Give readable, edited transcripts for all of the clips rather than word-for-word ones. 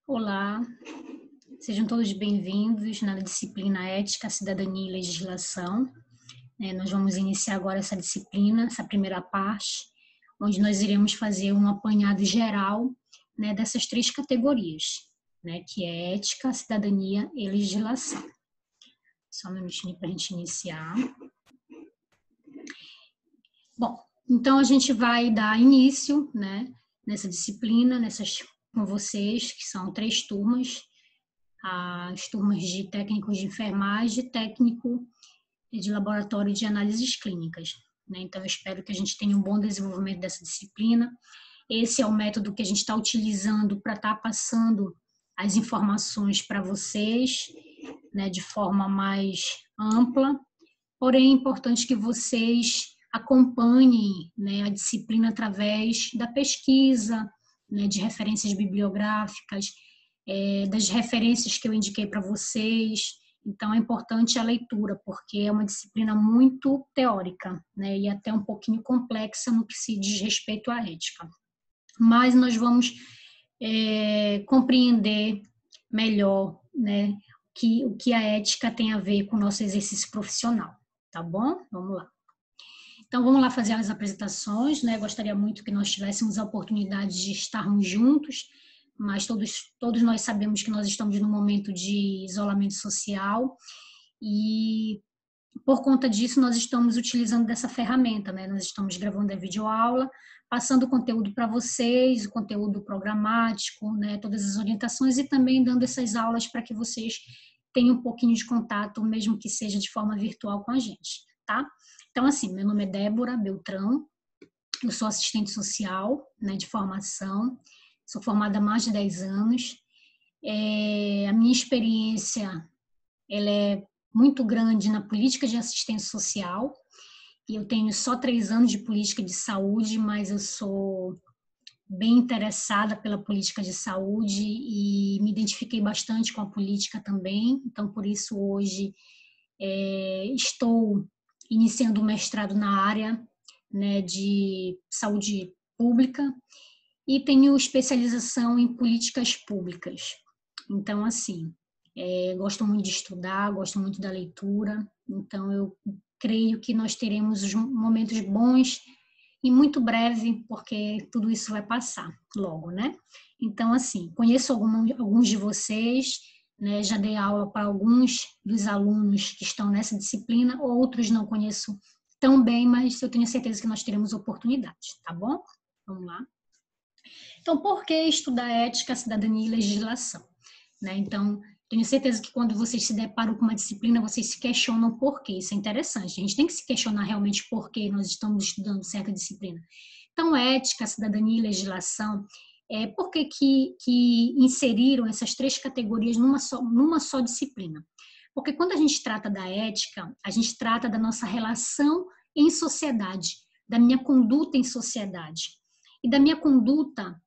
Olá, sejam todos bem-vindos na disciplina Ética, Cidadania e Legislação. Nós vamos iniciar agora essa disciplina, essa primeira parte, onde nós iremos fazer um apanhado geral, dessas três categorias, que é Ética, Cidadania e Legislação. Só um minutinho para a gente iniciar. Bom, então a gente vai dar início, nessa disciplina, com vocês, que são 3 turmas, as turmas de técnicos de enfermagem, técnico de laboratório de análises clínicas. Então, eu espero que a gente tenha um bom desenvolvimento dessa disciplina. Esse é o método que a gente está utilizando para estar passando as informações para vocês, de forma mais ampla. Porém, é importante que vocês acompanhem, a disciplina através da pesquisa, de referências bibliográficas, das referências que eu indiquei para vocês. Então, é importante a leitura, porque é uma disciplina muito teórica, e até um pouquinho complexa no que se diz respeito à ética. Mas nós vamos compreender melhor, o que a ética tem a ver com o nosso exercício profissional, tá bom? Vamos lá. Então, vamos lá fazer as apresentações, Gostaria muito que nós tivéssemos a oportunidade de estarmos juntos, mas todos nós sabemos que nós estamos num momento de isolamento social e, por conta disso, nós estamos utilizando dessa ferramenta, Nós estamos gravando a videoaula, passando o conteúdo para vocês, o conteúdo programático, todas as orientações e também dando essas aulas para que vocês tenham um pouquinho de contato, mesmo que seja de forma virtual com a gente, tá? Então, assim, meu nome é Débora Beltrão, eu sou assistente social, de formação, sou formada há mais de 10 anos. A minha experiência ela é muito grande na política de assistência social, e eu tenho só 3 anos de política de saúde, mas eu sou bem interessada pela política de saúde e me identifiquei bastante com a política também, então por isso hoje estou iniciando um mestrado na área de saúde pública e tenho especialização em políticas públicas. Então, assim, gosto muito de estudar, gosto muito da leitura, então eu creio que nós teremos os momentos bons e muito breve, porque tudo isso vai passar logo, Então, assim, conheço alguns de vocês, já dei aula para alguns dos alunos que estão nessa disciplina, outros não conheço tão bem, mas eu tenho certeza que nós teremos oportunidades, tá bom? Vamos lá. Então, por que estudar ética, cidadania e legislação? Então, tenho certeza que quando vocês se deparam com uma disciplina, vocês se questionam por quê. Isso é interessante. A gente tem que se questionar realmente por que nós estamos estudando certa disciplina. Então, ética, cidadania e legislação, por que inseriram essas 3 categorias numa só disciplina? Porque quando a gente trata da ética, a gente trata da nossa relação em sociedade, da minha conduta em sociedade. E da minha conduta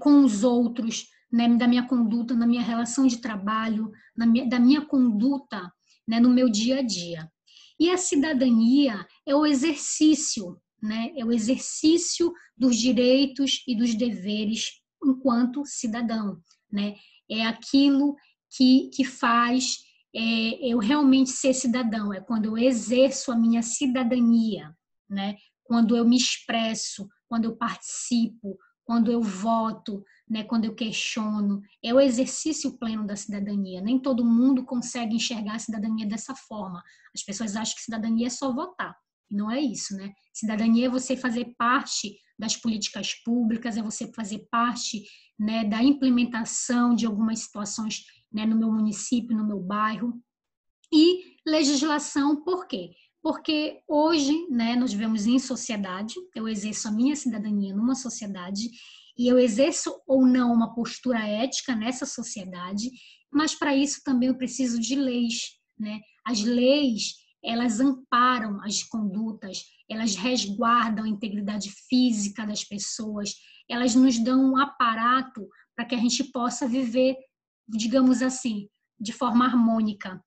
com os outros, da minha conduta na minha relação de trabalho, da minha conduta no meu dia a dia. E a cidadania é o exercício, é o exercício dos direitos e dos deveres enquanto cidadão, É aquilo que faz eu realmente ser cidadão, é quando eu exerço a minha cidadania, Quando eu me expresso, quando eu participo, quando eu voto, quando eu questiono, é o exercício pleno da cidadania. Nem todo mundo consegue enxergar a cidadania dessa forma. As pessoas acham que cidadania é só votar. E não é isso, Cidadania é você fazer parte das políticas públicas, é você fazer parte, da implementação de algumas situações, no meu município, no meu bairro. E legislação, por quê? Porque hoje, nós vivemos em sociedade, eu exerço a minha cidadania numa sociedade e eu exerço ou não uma postura ética nessa sociedade, mas para isso também eu preciso de leis, As leis, elas amparam as condutas, elas resguardam a integridade física das pessoas, elas nos dão um aparato para que a gente possa viver, digamos assim, de forma harmônica,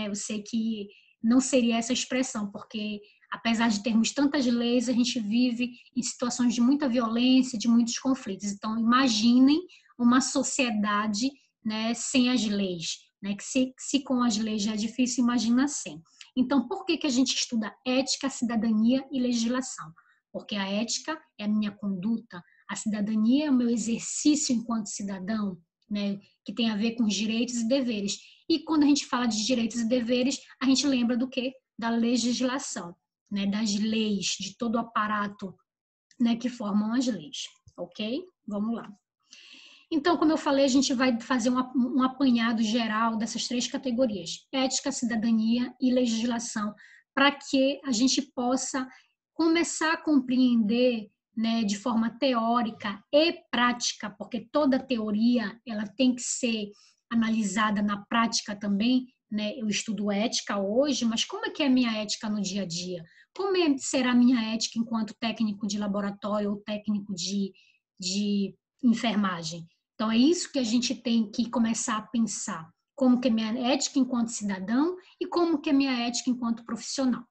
Eu sei que não seria essa expressão, porque apesar de termos tantas leis, a gente vive em situações de muita violência, de muitos conflitos. Então, imaginem uma sociedade, né, sem as leis, né, que se com as leis já é difícil, imagina sem. Então, por que a gente estuda ética, cidadania e legislação? Porque a ética é a minha conduta, a cidadania é o meu exercício enquanto cidadão, né, que tem a ver com os direitos e deveres. E quando a gente fala de direitos e deveres, a gente lembra do quê? Da legislação, né, das leis, de todo o aparato, né, que formam as leis, ok? Vamos lá. Então, como eu falei, a gente vai fazer um apanhado geral dessas três categorias: ética, cidadania e legislação, para que a gente possa começar a compreender, né, de forma teórica e prática, porque toda teoria ela tem que ser analisada na prática também, né? Eu estudo ética hoje, mas como é que é a minha ética no dia a dia? Como será a minha ética enquanto técnico de laboratório ou técnico de enfermagem? Então, é isso que a gente tem que começar a pensar. Como que é minha ética enquanto cidadão e como que é minha ética enquanto profissional.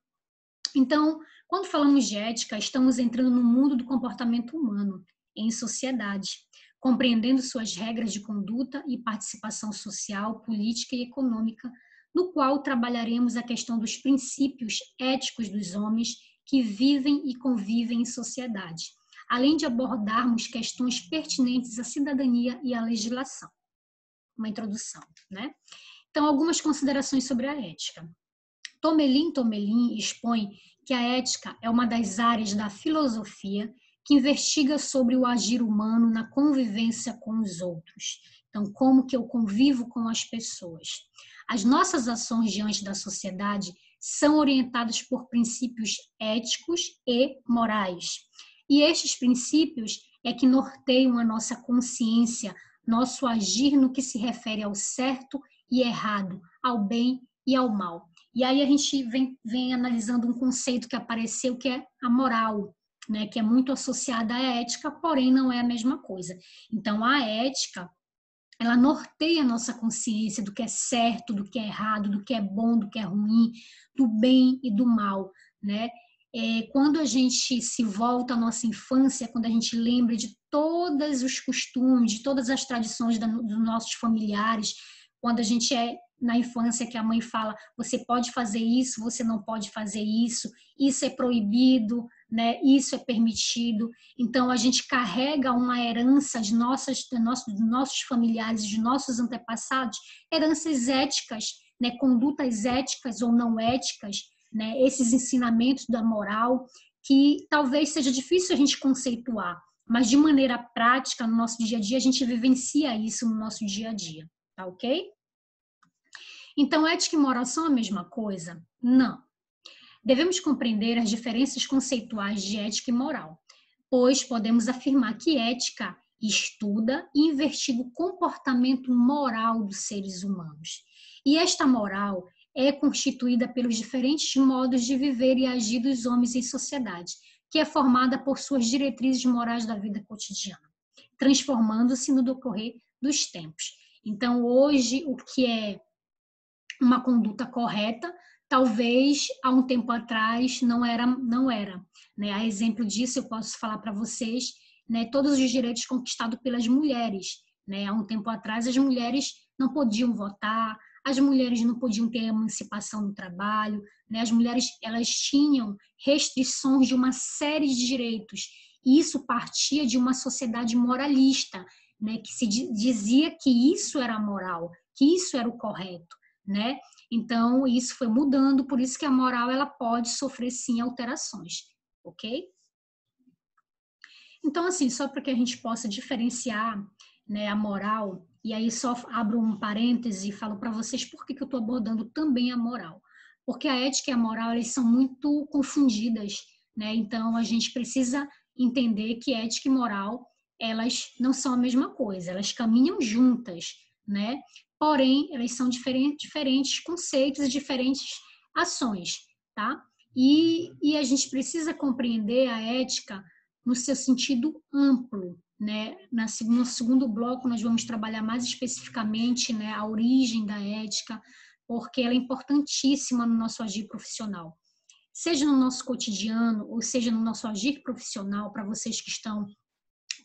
Então, quando falamos de ética, estamos entrando no mundo do comportamento humano, em sociedade, compreendendo suas regras de conduta e participação social, política e econômica, no qual trabalharemos a questão dos princípios éticos dos homens que vivem e convivem em sociedade, além de abordarmos questões pertinentes à cidadania e à legislação. Uma introdução, né? Então, algumas considerações sobre a ética. Tomelin expõe que a ética é uma das áreas da filosofia que investiga sobre o agir humano na convivência com os outros. Então, como que eu convivo com as pessoas? As nossas ações diante da sociedade são orientadas por princípios éticos e morais. E estes princípios é que norteiam a nossa consciência, nosso agir no que se refere ao certo e errado, ao bem e ao mal. E aí a gente vem analisando um conceito que apareceu, que é a moral, né, que é muito associada à ética, porém não é a mesma coisa. Então, a ética, ela norteia a nossa consciência do que é certo, do que é errado, do que é bom, do que é ruim, do bem e do mal, né? Quando a gente se volta à nossa infância, quando a gente lembra de todos os costumes, de todas as tradições dos nossos familiares, quando a gente é na infância que a mãe fala, você pode fazer isso, você não pode fazer isso é proibido, né? Isso é permitido. Então, a gente carrega uma herança de nossos familiares, de nossos antepassados, heranças éticas, né? Condutas éticas ou não éticas, né? Esses ensinamentos da moral, que talvez seja difícil a gente conceituar, mas de maneira prática, no nosso dia a dia, a gente vivencia isso no nosso dia a dia, tá ok? Então, ética e moral são a mesma coisa? Não. Devemos compreender as diferenças conceituais de ética e moral, pois podemos afirmar que ética estuda e investiga o comportamento moral dos seres humanos. E esta moral é constituída pelos diferentes modos de viver e agir dos homens em sociedade, que é formada por suas diretrizes morais da vida cotidiana, transformando-se no decorrer dos tempos. Então, hoje, o que é uma conduta correta, talvez há um tempo atrás não era, né? A exemplo disso, eu posso falar para vocês, né, todos os direitos conquistados pelas mulheres, né? Há um tempo atrás as mulheres não podiam votar, as mulheres não podiam ter emancipação no trabalho, né? As mulheres, elas tinham restrições de uma série de direitos, e isso partia de uma sociedade moralista, né, que se dizia que isso era moral, que isso era o correto, né? Então, isso foi mudando, por isso que a moral ela pode sofrer sim alterações, ok? Então, assim, só para que a gente possa diferenciar, né, a moral, e aí só abro um parêntese e falo para vocês por que eu estou abordando também a moral. Porque a ética e a moral, elas são muito confundidas, né? Então, a gente precisa entender que ética e moral, elas não são a mesma coisa, elas caminham juntas, né? Porém, elas são diferentes conceitos e diferentes ações, tá? E a gente precisa compreender a ética no seu sentido amplo, né? No segundo bloco, nós vamos trabalhar mais especificamente, né, a origem da ética, porque ela é importantíssima no nosso agir profissional. Seja no nosso cotidiano, ou seja no nosso agir profissional, para vocês que estão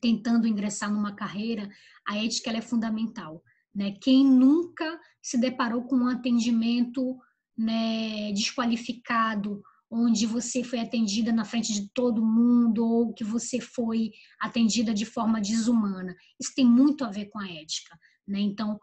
tentando ingressar numa carreira, a ética ela é fundamental, né? Quem nunca se deparou com um atendimento, né, desqualificado, onde você foi atendida na frente de todo mundo ou que você foi atendida de forma desumana? Isso tem muito a ver com a ética, né? Então,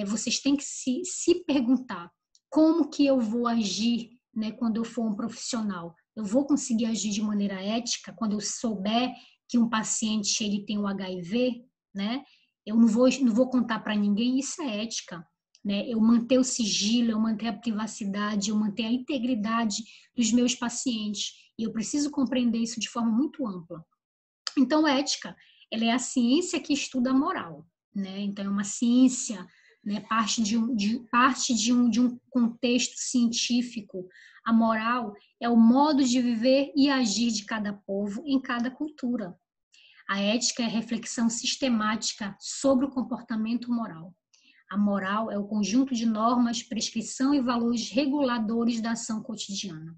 vocês têm que se perguntar como que eu vou agir, né, quando eu for um profissional. Eu vou conseguir agir de maneira ética quando eu souber que um paciente ele tem o HIV, né? Eu não vou contar para ninguém, isso é ética, né? Eu manter o sigilo, eu manter a privacidade, eu manter a integridade dos meus pacientes. E eu preciso compreender isso de forma muito ampla. Então, ética, ela é a ciência que estuda a moral, né? Então, é uma ciência, né? Parte de um contexto científico. A moral é o modo de viver e agir de cada povo em cada cultura. A ética é a reflexão sistemática sobre o comportamento moral. A moral é o conjunto de normas, prescrição e valores reguladores da ação cotidiana.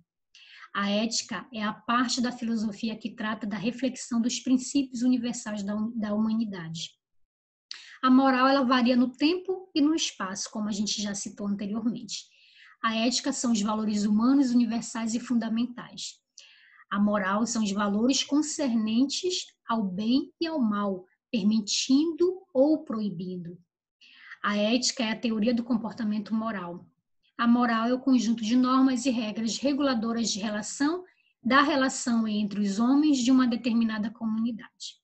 A ética é a parte da filosofia que trata da reflexão dos princípios universais da humanidade. A moral ela varia no tempo e no espaço, como a gente já citou anteriormente. A ética são os valores humanos universais e fundamentais. A moral são os valores concernentes ao bem e ao mal, permitindo ou proibindo. A ética é a teoria do comportamento moral. A moral é o conjunto de normas e regras reguladoras da relação entre os homens de uma determinada comunidade.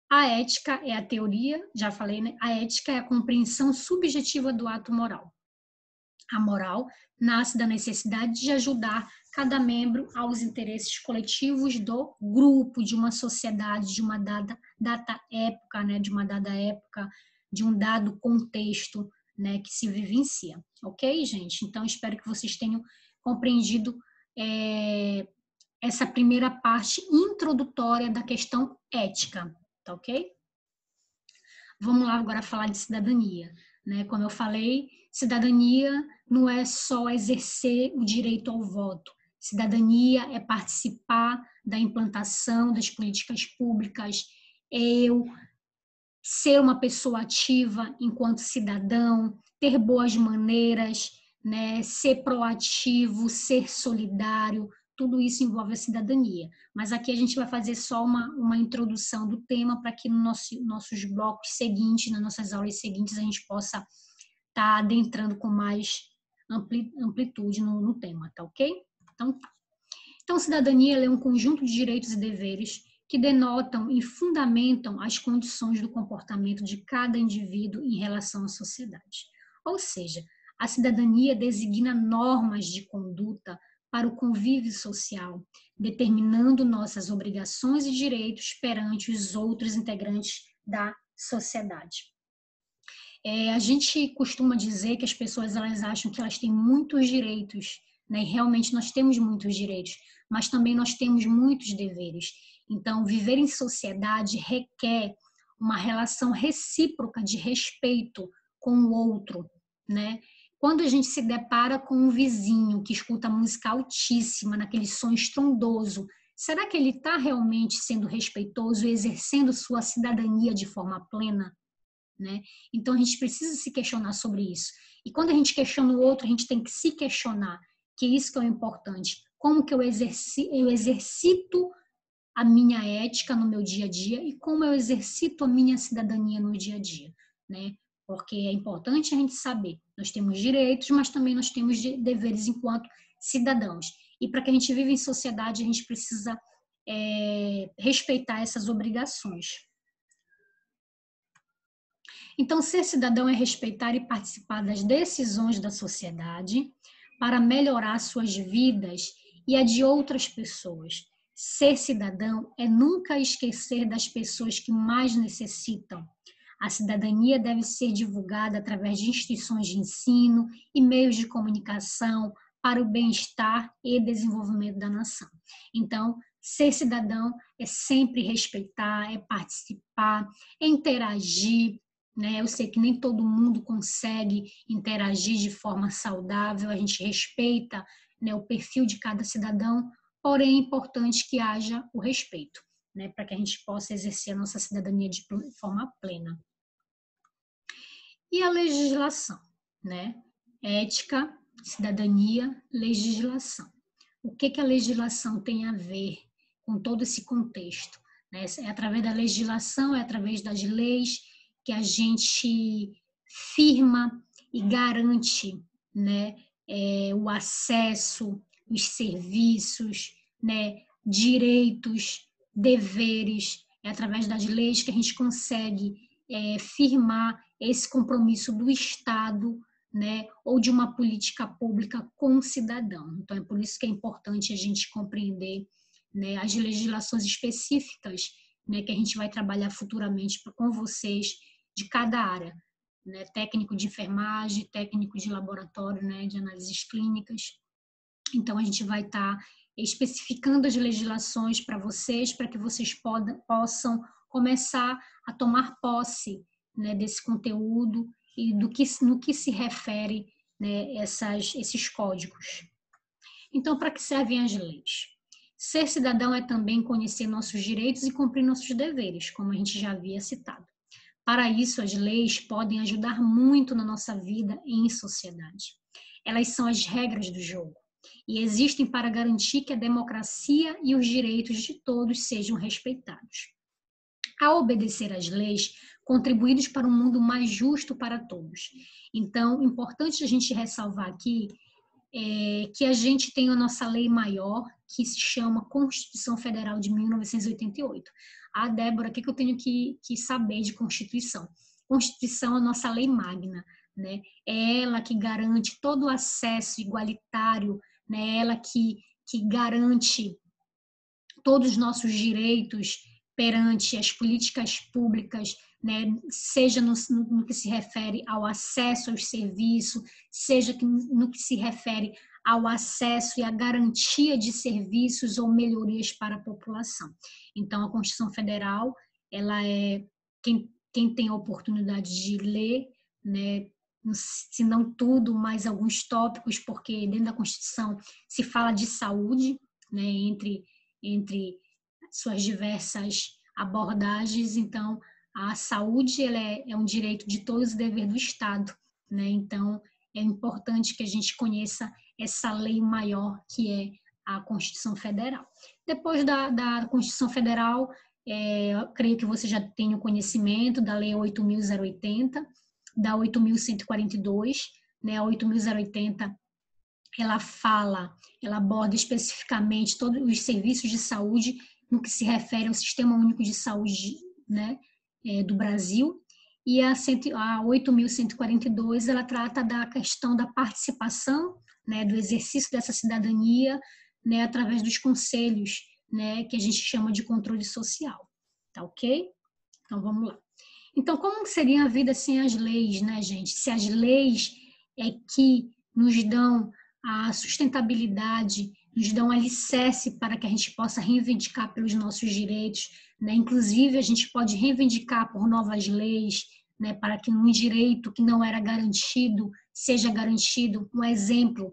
A ética é a teoria, já falei, né? A ética é a compreensão subjetiva do ato moral. A moral nasce da necessidade de ajudar cada membro aos interesses coletivos do grupo, de uma sociedade, de uma dada época, né? De uma dada época, de um dado contexto, né? Que se vivencia. Ok, gente? Então, espero que vocês tenham compreendido essa primeira parte introdutória da questão ética, tá ok? Vamos lá agora falar de cidadania, né? Como eu falei, cidadania não é só exercer o direito ao voto. Cidadania é participar da implantação das políticas públicas, é eu ser uma pessoa ativa enquanto cidadão, ter boas maneiras, né? Ser proativo, ser solidário, tudo isso envolve a cidadania. Mas aqui a gente vai fazer só uma introdução do tema para que nos nossos blocos seguintes, nas nossas aulas seguintes, a gente possa estar adentrando com mais amplitude no tema, tá ok? Então, cidadania é um conjunto de direitos e deveres que denotam e fundamentam as condições do comportamento de cada indivíduo em relação à sociedade. Ou seja, a cidadania designa normas de conduta para o convívio social, determinando nossas obrigações e direitos perante os outros integrantes da sociedade. A gente costuma dizer que as pessoas elas acham que elas têm muitos direitos, né? E realmente nós temos muitos direitos, mas também nós temos muitos deveres. Então, viver em sociedade requer uma relação recíproca de respeito com o outro, né? Quando a gente se depara com um vizinho que escuta música altíssima, naquele som estrondoso, será que ele está realmente sendo respeitoso e exercendo sua cidadania de forma plena? Né? Então, a gente precisa se questionar sobre isso. E quando a gente questiona o outro, a gente tem que se questionar, que isso que é o importante. Como que eu exercito a minha ética no meu dia a dia e como eu exercito a minha cidadania no dia a dia, né? Porque é importante a gente saber, nós temos direitos, mas também nós temos deveres enquanto cidadãos. E para que a gente viva em sociedade, a gente precisa respeitar essas obrigações. Então, ser cidadão é respeitar e participar das decisões da sociedade para melhorar suas vidas e a de outras pessoas. Ser cidadão é nunca esquecer das pessoas que mais necessitam. A cidadania deve ser divulgada através de instituições de ensino e meios de comunicação para o bem-estar e desenvolvimento da nação. Então, ser cidadão é sempre respeitar, é participar, é interagir, né? Eu sei que nem todo mundo consegue interagir de forma saudável, a gente respeita, né, o perfil de cada cidadão, porém é importante que haja o respeito. né, para que a gente possa exercer a nossa cidadania de forma plena. E a legislação, né? Ética, cidadania, legislação. O que a legislação tem a ver com todo esse contexto, né? É através da legislação, é através das leis que a gente firma e garante, né, o acesso, os serviços, né, direitos, deveres. É através das leis que a gente consegue firmar esse compromisso do Estado, né, ou de uma política pública com o cidadão. Então, é por isso que é importante a gente compreender, né, as legislações específicas, né, que a gente vai trabalhar futuramente com vocês de cada área, né, técnico de enfermagem, técnico de laboratório, né, de análises clínicas. Então, a gente vai estar especificando as legislações para vocês, para que vocês possam começar a tomar posse, né, desse conteúdo e no que se refere, né, esses códigos. Então, para que servem as leis? Ser cidadão é também conhecer nossos direitos e cumprir nossos deveres, como a gente já havia citado. Para isso, as leis podem ajudar muito na nossa vida em sociedade. Elas são as regras do jogo e existem para garantir que a democracia e os direitos de todos sejam respeitados. Ao obedecer às leis, contribuímos para um mundo mais justo para todos. Então, importante a gente ressalvar aqui que a gente tem a nossa lei maior, que se chama Constituição Federal de 1988. Ah, Débora, o que eu tenho que saber de Constituição? Constituição é a nossa lei magna, né? É ela que garante todo o acesso igualitário, né? É ela que garante todos os nossos direitos perante as políticas públicas, né, seja no que se refere ao acesso aos serviços, seja no que se refere ao acesso e à garantia de serviços ou melhorias para a população. Então, a Constituição Federal, ela é quem tem a oportunidade de ler, né, se não tudo, mas alguns tópicos, porque dentro da Constituição se fala de saúde, né, entre suas diversas abordagens. Então, a saúde ela é um direito de todos e dever do Estado, né? Então, é importante que a gente conheça essa lei maior que é a Constituição Federal. Depois da Constituição Federal, eu creio que você já tem o conhecimento da Lei 8.080, da 8.142, né? A 8.080 ela aborda especificamente todos os serviços de saúde no que se refere ao Sistema Único de Saúde, né, do Brasil. E a 8.142, ela trata da questão da participação, né, do exercício dessa cidadania, né, através dos conselhos, né, que a gente chama de controle social. Tá ok? Então, vamos lá. Então, como seria a vida sem as leis, né, gente? Se as leis é que nos dão a sustentabilidade, nos dão alicerce para que a gente possa reivindicar pelos nossos direitos, né? Inclusive, a gente pode reivindicar por novas leis, né, para que um direito que não era garantido seja garantido. Um exemplo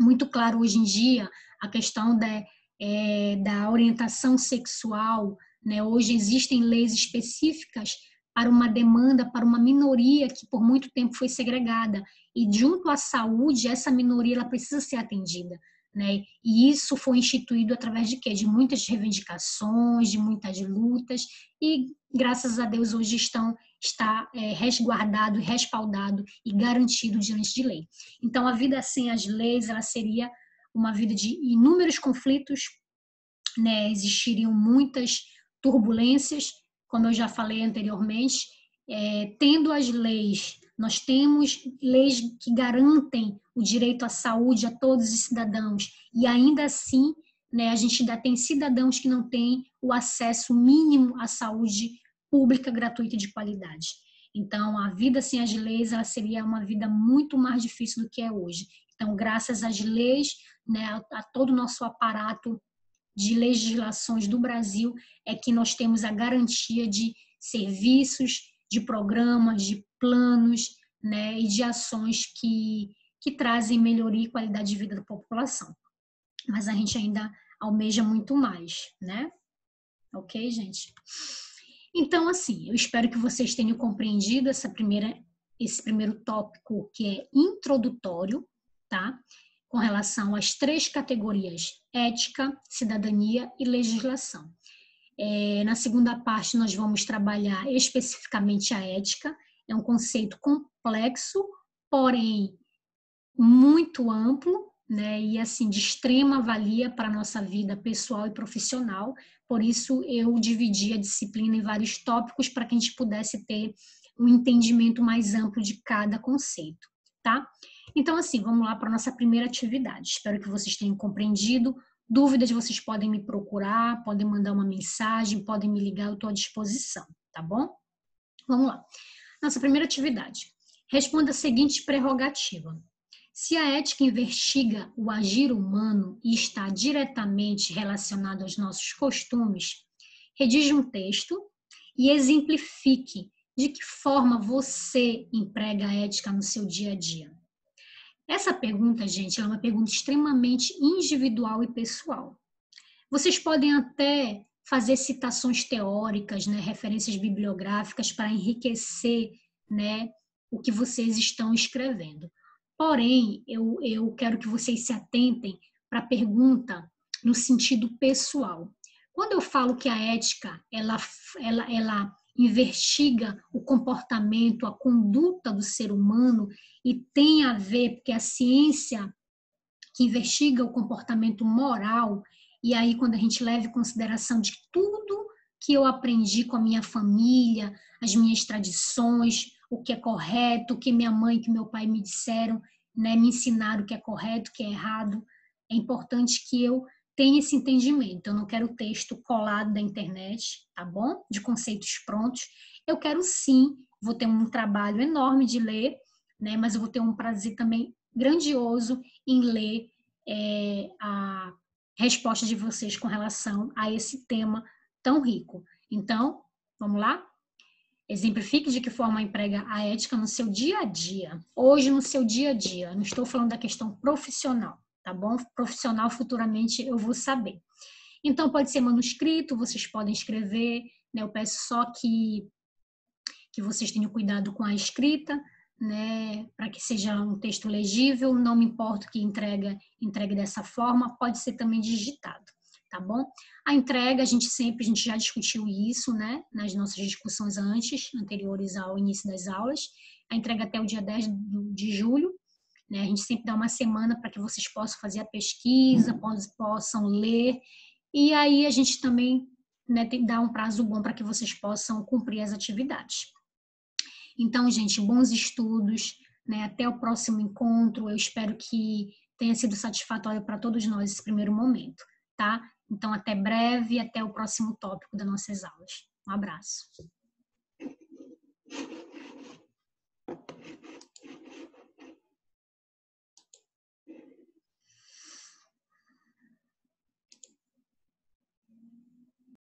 muito claro hoje em dia, a questão da orientação sexual, né? Hoje existem leis específicas para uma demanda, para uma minoria que por muito tempo foi segregada. E junto à saúde, essa minoria ela precisa ser atendida, né? E isso foi instituído através de quê? De muitas reivindicações, de muitas lutas, e graças a Deus hoje está resguardado, respaldado e garantido diante de lei. Então, a vida sem as leis, ela seria uma vida de inúmeros conflitos, né? Existiriam muitas turbulências, como eu já falei anteriormente. Tendo as leis, nós temos leis que garantem o direito à saúde a todos os cidadãos, e ainda assim, né, a gente ainda tem cidadãos que não têm o acesso mínimo à saúde pública, gratuita e de qualidade. Então, a vida sem as leis, ela seria uma vida muito mais difícil do que é hoje. Então, graças às leis, né, a todo o nosso aparato de legislações do Brasil, é que nós temos a garantia de serviços, de programas, de planos, né, e de ações que trazem melhoria e qualidade de vida da população. Mas a gente ainda almeja muito mais, né? Ok, gente? Então, assim, eu espero que vocês tenham compreendido esse primeiro tópico, que é introdutório, tá? Com relação às 3 categorias: ética, cidadania e legislação. Na segunda parte, nós vamos trabalhar especificamente a ética. É um conceito complexo, porém muito amplo, né? E assim, de extrema valia para a nossa vida pessoal e profissional. Por isso, eu dividi a disciplina em vários tópicos para que a gente pudesse ter um entendimento mais amplo de cada conceito, tá? Então, assim, vamos lá para a nossa primeira atividade. Espero que vocês tenham compreendido. Dúvidas, vocês podem me procurar, podem mandar uma mensagem, podem me ligar, eu estou à disposição, tá bom? Vamos lá. Nossa primeira atividade. Responda a seguinte prerrogativa. Se a ética investiga o agir humano e está diretamente relacionado aos nossos costumes, redija um texto e exemplifique de que forma você emprega a ética no seu dia a dia. Essa pergunta, gente, é uma pergunta extremamente individual e pessoal. Vocês podem até fazer citações teóricas, né, referências bibliográficas para enriquecer, né, o que vocês estão escrevendo. Porém, eu quero que vocês se atentem para a pergunta no sentido pessoal. Quando eu falo que a ética, ela investiga o comportamento, a conduta do ser humano e tem a ver, porque a ciência que investiga o comportamento moral, e aí quando a gente leva em consideração de tudo que eu aprendi com a minha família, as minhas tradições, o que é correto, o que minha mãe e que meu pai me disseram, né, me ensinaram o que é correto, o que é errado, é importante que eu tenha esse entendimento. Eu não quero o texto colado da internet, tá bom? De conceitos prontos. Eu quero sim, vou ter um trabalho enorme de ler, né, mas eu vou ter um prazer também grandioso em ler a resposta de vocês com relação a esse tema tão rico. Então, vamos lá? Exemplifique de que forma emprega a ética no seu dia a dia. Hoje, no seu dia a dia. Não estou falando da questão profissional, tá bom? Profissional, futuramente eu vou saber. Então, pode ser manuscrito, vocês podem escrever, né? Eu peço só que vocês tenham cuidado com a escrita, né, para que seja um texto legível. Não me importo que entregue dessa forma, pode ser também digitado, tá bom? A entrega, a gente já discutiu isso, né, nas nossas discussões anteriores ao início das aulas. A entrega até o dia 10 de julho, né, a gente sempre dá uma semana para que vocês possam fazer a pesquisa, possam ler, e aí a gente também, né, tem que dar um prazo bom para que vocês possam cumprir as atividades. Então, gente, bons estudos, né? Até o próximo encontro. Eu espero que tenha sido satisfatório para todos nós esse primeiro momento, tá? Então, até breve e até o próximo tópico das nossas aulas. Um abraço.